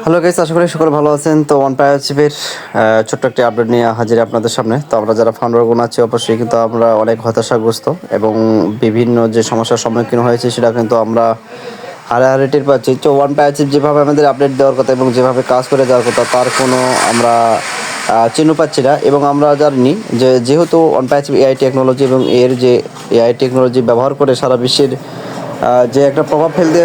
Hello guys, আশা করি সকলে ভালো আছেন। তো ওয়ান পাইচিপের ছোট্ট একটি আপডেট নিয়ে হাজির আপনাদের সামনে। তো আমরা যারা ফাউন্ডারগণ আছি অবশ্যই কিন্তু আমরা অনেক হতাশাগ্রস্ত এবং বিভিন্ন যে সমস্যার সম্মুখীন হয়েছে সেটা কিন্তু আমরা হারে টের পাচ্ছি। তো ওয়ান পাইচিপ যেভাবে আমাদের আপডেট দেওয়ার কথা এবং যেভাবে কাজ করে যাওয়ার কথা তার কোনো আমরা চিহ্ন পাচ্ছি না। এবং আমরা জানি যে যেহেতু ওয়ান পাইচিপ এআই টেকনোলজি এবং এর যে এআই টেকনোলজি ব্যবহার করে সারা বিশ্বের যে একটা প্রভাব ফেলতে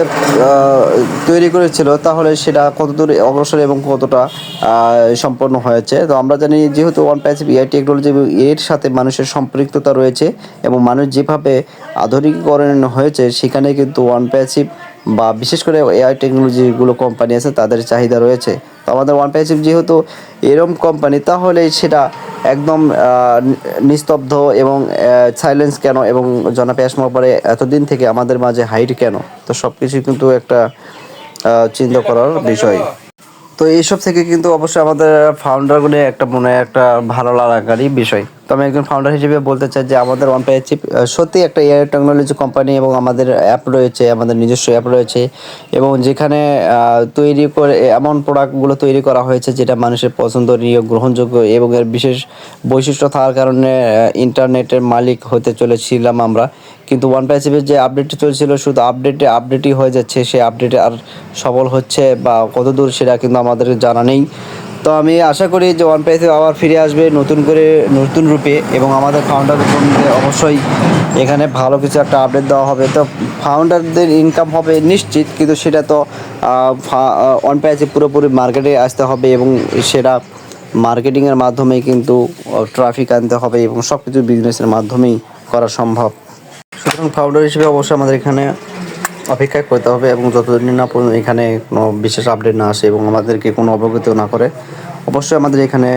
তৈরি করেছিল, তাহলে সেটা কতদূর অগ্রসর এবং কতটা সম্পন্ন হয়েছে। তো আমরা জানি যেহেতু ওয়ান প্যাসিভ এআই টেকনোলজি এবং এর সাথে মানুষের সম্পৃক্ততা রয়েছে এবং মানুষ যেভাবে আধুনিকীকরণ হয়েছে সেখানে কিন্তু ওয়ান প্যাসিভ বা বিশেষ করে এআই টেকনোলজিগুলো কোম্পানি আছে তাদের চাহিদা রয়েছে। তো আমাদের ওয়ান প্যাসিভ যেহেতু এরম কোম্পানি, তাহলে সেটা একদম নিস্তব্ধ এবং সাইলেন্স কেন এবং জনাব অ্যাসমা পরে এতদিন থেকে আমাদের মাঝে হাইড কেন? তো সব কিছুই কিন্তু একটা চিন্তা করার বিষয়। তো এইসব থেকে কিন্তু অবশ্যই আমাদের ফাউন্ডারগুলো একটা মনে একটা ভালো লাগারই বিষয়। তো আমি একজন ফাউন্ডার হিসেবে বলতে চাই যে আমাদের ওয়ান পাইচিপ সত্যি একটা এআই টেকনোলজি কোম্পানি এবং আমাদের অ্যাপ রয়েছে, আমাদের নিজস্ব অ্যাপ রয়েছে এবং যেখানে তৈরি করে এমন প্রোডাক্টগুলো তৈরি করা হয়েছে যেটা মানুষের পছন্দনীয়, গ্রহণযোগ্য এবং এর বিশেষ বৈশিষ্ট্য থাকার কারণে ইন্টারনেটের মালিক হতে চলেছিলাম আমরা। কিন্তু ওয়ান পাইচিপের যে আপডেটটি চলছিল শুধু আপডেটই হয়ে যাচ্ছে, সে আপডেটে আর সফল হচ্ছে বা কতদূর সেটা কিন্তু আমাদের জানা নেই। তো আমি আশা করি যে ওয়ান পাইচিপ আবার ফিরে আসবে নতুন করে, নতুন রূপে এবং আমাদের ফাউন্ডারদের অবশ্যই এখানে ভালো কিছু একটা আপডেট দেওয়া হবে। তো ফাউন্ডারদের ইনকাম হবে নিশ্চিত, কিন্তু সেটা তো ওয়ান পাইচিপ পুরোপুরি মার্কেটে আসতে হবে এবং সেটা মার্কেটিংয়ের মাধ্যমেই কিন্তু ট্রাফিক আনতে হবে এবং সব কিছু বিজনেসের মাধ্যমেই করা সম্ভব। সুতরাং ফাউন্ডার হিসেবে অবশ্যই আমাদের এখানে অপেক্ষা করতে হবে এবং যতদিন না পর্যন্ত এখানে কোনো বিশেষ আপডেট না আসে এবং আমাদেরকে কোনো অবগতিও না করে, অবশ্যই আমাদের এখানে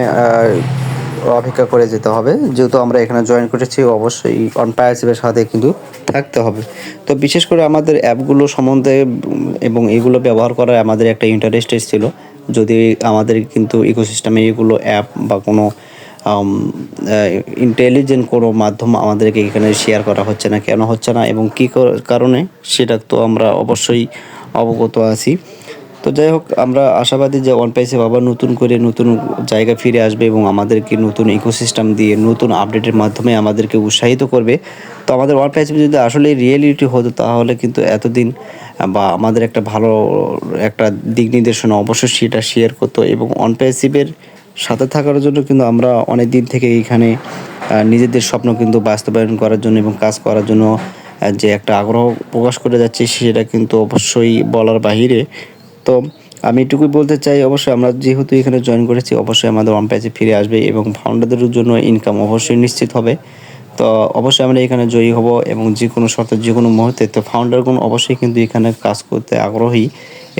অপেক্ষা করে যেতে হবে। যেহেতু আমরা এখানে জয়েন করেছি, অবশ্যই অন পাইচিপের সাথে কিন্তু থাকতে হবে। তো বিশেষ করে আমাদের অ্যাপগুলো সম্বন্ধে এবং এগুলো ব্যবহার করার আমাদের একটা ইন্টারেস্ট ছিল। যদি আমাদের কিন্তু ইকোসিস্টেমে এগুলো অ্যাপ বা কোনো ইন্টেলিজেন্ট কোনো মাধ্যম আমাদেরকে এখানে শেয়ার করা হচ্ছে না, কেন হচ্ছে না এবং কী কারণে, সেটা তো আমরা অবশ্যই অবগত আছি। তো যাই হোক, আমরা আশাবাদী যে ওয়ান পাইচিপ আবার নতুন করে নতুন জায়গায় ফিরে আসবে এবং আমাদেরকে নতুন ইকোসিস্টেম দিয়ে নতুন আপডেটের মাধ্যমে আমাদেরকে উৎসাহিত করবে। তো আমাদের ওয়ান পাইচিপ যদি আসলে রিয়েলিটি হতো তাহলে কিন্তু এতদিন বা আমাদের একটা ভালো একটা দিক নির্দেশনা অবশ্যই সেটা শেয়ার করতো এবং ওয়ান পাইচিপের সাথে থাকার জন্য কিন্তু আমরা অনেক দিন থেকে এখানে নিজেদের স্বপ্ন কিন্তু বাস্তবায়ন করার জন্য এবং কাজ করার জন্য যে একটা আগ্রহ প্রকাশ করে যাচ্ছি সেটা কিন্তু অবশ্যই বলার বাহিরে। তো আমি এটুকুই বলতে চাই, অবশ্যই আমরা যেহেতু এখানে জয়েন করেছি অবশ্যই আমাদের ওয়ান পেজে ফিরে আসবে এবং ফাউন্ডারদের জন্য ইনকাম অবশ্যই নিশ্চিত হবে। তো অবশ্যই আমরা এখানে জয়ী হব এবং যে কোনো শর্তে যে কোনো মুহূর্তে তো ফাউন্ডারগণ অবশ্যই কিন্তু এখানে কাজ করতে আগ্রহী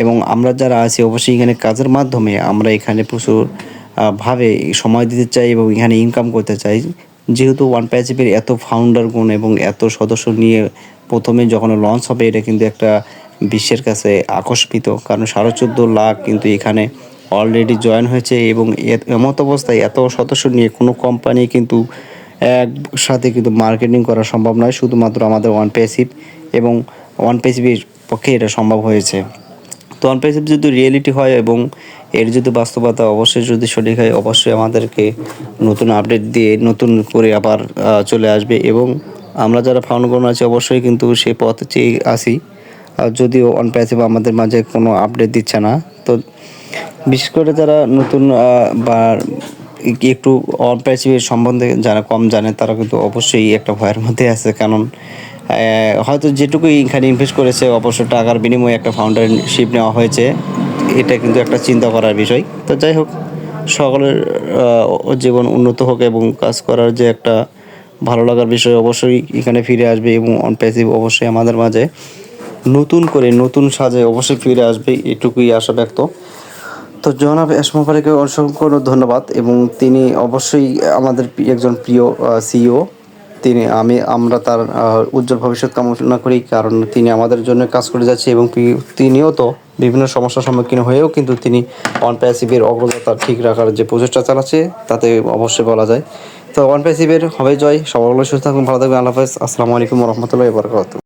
এবং আমরা যারা আছি অবশ্যই এখানে কাজের মাধ্যমে আমরা এখানে প্রচুর ভাবে সময় দিতে চাই এবং এখানে ইনকাম করতে চাই। যেহেতু ওয়ান পাইচিপের এত ফাউন্ডারগণ এবং এত সদস্য নিয়ে প্রথমে যখন লঞ্চ হবে এটা কিন্তু একটা বিশ্বের কাছে আকর্ষিত, কারণ 14.5 লাখ কিন্তু এখানে অলরেডি জয়েন হয়েছে এবং এমত অবস্থায় এত সদস্য নিয়ে কোনো কোম্পানি কিন্তু একসাথে কিন্তু মার্কেটিং করা সম্ভব নয়, শুধুমাত্র আমাদের ওয়ান পাইচিপ এবং ওয়ান পাইচিপের পক্ষে এটা সম্ভব হয়েছে। তো ওয়ান পাইচিপ যদি রিয়েলিটি হয় এবং এর যদি বাস্তবতা অবশ্যই যদি সঠিক হয়, অবশ্যই আমাদেরকে নতুন আপডেট দিয়ে নতুন করে আবার চলে আসবে এবং আমরা যারা ফাউন্ডার আছি অবশ্যই কিন্তু সেই পথে চেয়ে আসি। যদিও ওয়ান পাইচিপ আমাদের মাঝে কোনো আপডেট দিচ্ছে না, তো বিশেষ করে যারা নতুন বা একটু ওয়ান পাইচিপের সম্বন্ধে যারা কম জানে তারা কিন্তু অবশ্যই একটা ভয়ের মধ্যে আছে, কারণ হয়তো যেটুকুই এখানে ইনভেস্ট করেছে অবশ্য টাকার বিনিময়ে একটা ফাউন্ডারশিপ নেওয়া হয়েছে, এটা কিন্তু একটা চিন্তা করার বিষয়। তো যাই হোক, সকলের জীবন উন্নত হোক এবং কাজ করার যে একটা ভালো লাগার বিষয় অবশ্যই এখানে ফিরে আসবে এবং ওয়ান পাইচিপ অবশ্যই আমাদের মাঝে নতুন করে নতুন সাজে অবশ্যই ফিরে আসবে, এটুকুই আশা ব্যক্ত। তো জনাব এসমা পারেকে অসংখ্য ধন্যবাদ এবং তিনি অবশ্যই আমাদের একজন প্রিয় সিইও। আমরা তার উজ্জ্বল ভবিষ্যৎ কামনা করি, কারণ তিনি আমাদের জন্য কাজ করে যাচ্ছে এবং তিনিও তো বিভিন্ন সমস্যার সম্মুখীন হয়েও কিন্তু তিনি ওয়ান পাইচিপের অগ্রযাত্রা ঠিক রাখার যে প্রচেষ্টা চালাচ্ছে তাতে অবশ্যই বলা যায়। তো ওয়ান পাইচিপের হবে জয়। সবাই সুস্থ থাকুন, ভালো থাকবেন। আল্লাহ হাফেজ। আসসালামু আলাইকুম ওয়া রাহমাতুল্লাহি ওয়া বারাকাতুহু।